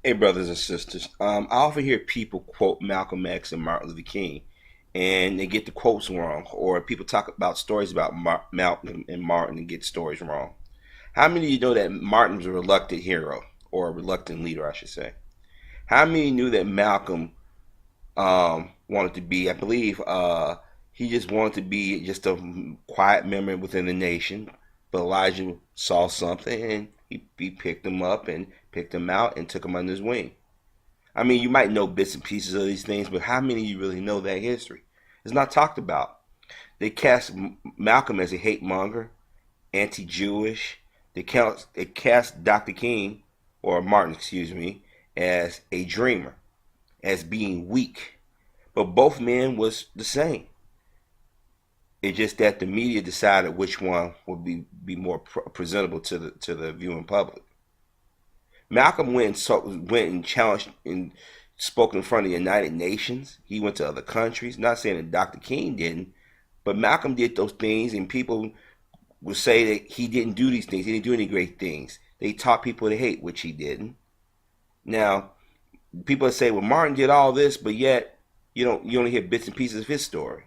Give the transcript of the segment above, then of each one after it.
Hey, brothers and sisters. I often hear people quote Malcolm X and Martin Luther King, and they get the quotes wrong, or people talk about stories about Malcolm and Martin and get stories wrong. How many of you know that Martin was a reluctant hero, or a reluctant leader, I should say? How many knew that Malcolm wanted to be, I believe, he just wanted to be just a quiet member within the nation, but Elijah saw something and he picked him up and picked him out and took him under his wing. I mean, you might know bits and pieces of these things, but how many of you really know that history? It's not talked about. They cast Malcolm as a hate monger, anti-Jewish. They cast Dr. King, or Martin, excuse me, as a dreamer, as being weak. But both men was the same. It's just that the media decided which one would be more presentable to the viewing public. Malcolm went and challenged and spoke in front of the United Nations. He went to other countries. Not saying that Dr. King didn't, but Malcolm did those things, and people will say that he didn't do these things. He didn't do any great things. They taught people to hate, which he didn't. Now, people say, "Well, Martin did all this, but yet you only hear bits and pieces of his story."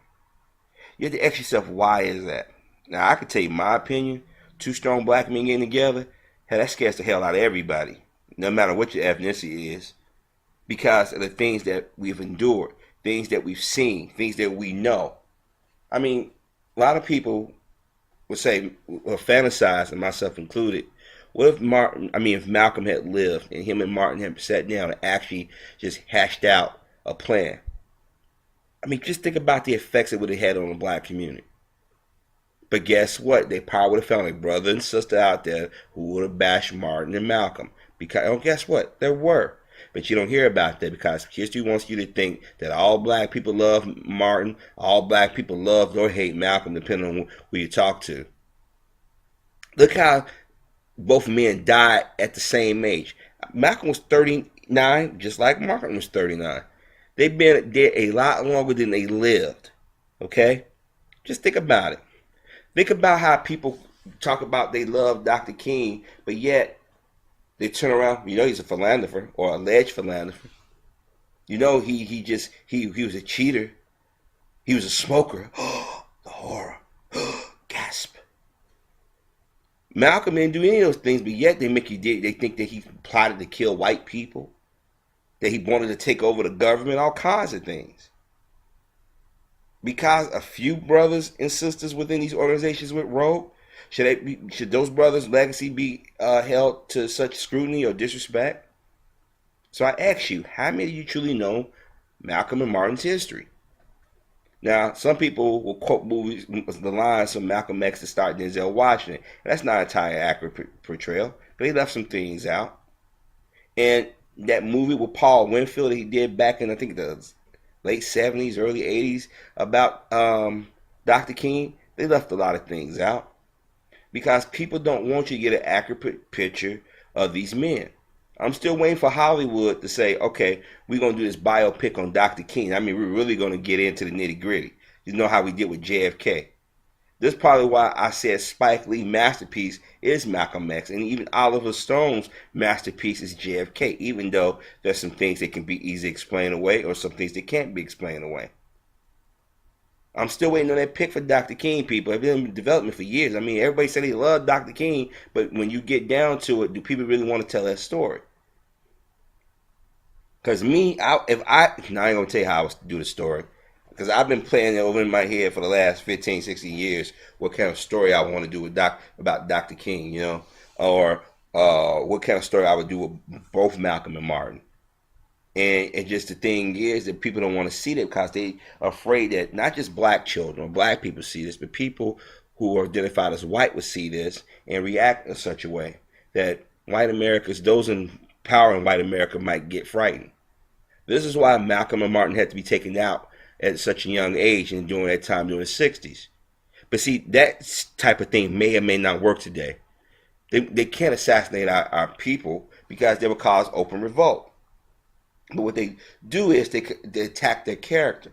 You have to ask yourself, why is that? Now, I can tell you my opinion. Two strong black men getting together, hell, that scares the hell out of everybody, no matter what your ethnicity is, because of the things that we've endured, things that we've seen, things that we know. I mean, a lot of people would say, or fantasize, and myself included, what if if Malcolm had lived and him and Martin had sat down and actually just hashed out a plan? I mean, just think about the effects it would have had on the black community. But guess what? They probably would have found a brother and sister out there who would have bashed Martin and Malcolm. Because, oh, guess what? There were. But you don't hear about that because history wants you to think that all black people love Martin, all black people love or hate Malcolm, depending on who you talk to. Look how both men died at the same age. Malcolm was 39, just like Martin was 39. They've been dead a lot longer than they lived. Okay? Just think about it. Think about how people talk about they love Dr. King, but yet they turn around. You know he's a philanderer or alleged philanderer. You know he was a cheater. He was a smoker. The horror. Gasp. Malcolm didn't do any of those things, but yet they think that he plotted to kill white people, that he wanted to take over the government, all kinds of things. Because a few brothers and sisters within these organizations went rogue, should those brothers' legacy be held to such scrutiny or disrespect? So I ask you, how many of you truly know Malcolm and Martin's history? Now, some people will quote movies, the lines from Malcolm X to start Denzel Washington. That's not an entirely accurate portrayal. They left some things out. And that movie with Paul Winfield that he did back in, I think, the late 70s, early 80s about Dr. King, they left a lot of things out because people don't want you to get an accurate picture of these men. I'm still waiting for Hollywood to say, okay, we're going to do this biopic on Dr. King. I mean, we're really going to get into the nitty gritty. You know how we did with JFK. This is probably why I said Spike Lee's masterpiece is Malcolm X, and even Oliver Stone's masterpiece is JFK, even though there's some things that can be easily explained away or some things that can't be explained away. I'm still waiting on that pick for Dr. King, people. It's been in development for years. I mean, everybody said they love Dr. King, but when you get down to it, do people really want to tell that story? Because me, now I ain't going to tell you how I was do the story. Because I've been playing it over in my head for the last 15, 16 years what kind of story I want to do with about Dr. King, or what kind of story I would do with both Malcolm and Martin. And just the thing is that people don't want to see that because they are afraid that not just black children or black people see this, but people who are identified as white would see this and react in such a way that white Americans, those in power in white America, might get frightened. This is why Malcolm and Martin had to be taken out at such a young age and during that time during the 60s. But see, that type of thing may or may not work today. They can't assassinate our people because they will cause open revolt. But what they do is they attack their character.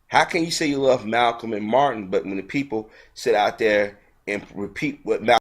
How can you say you love Malcolm and Martin, but when the people sit out there and repeat what Malcolm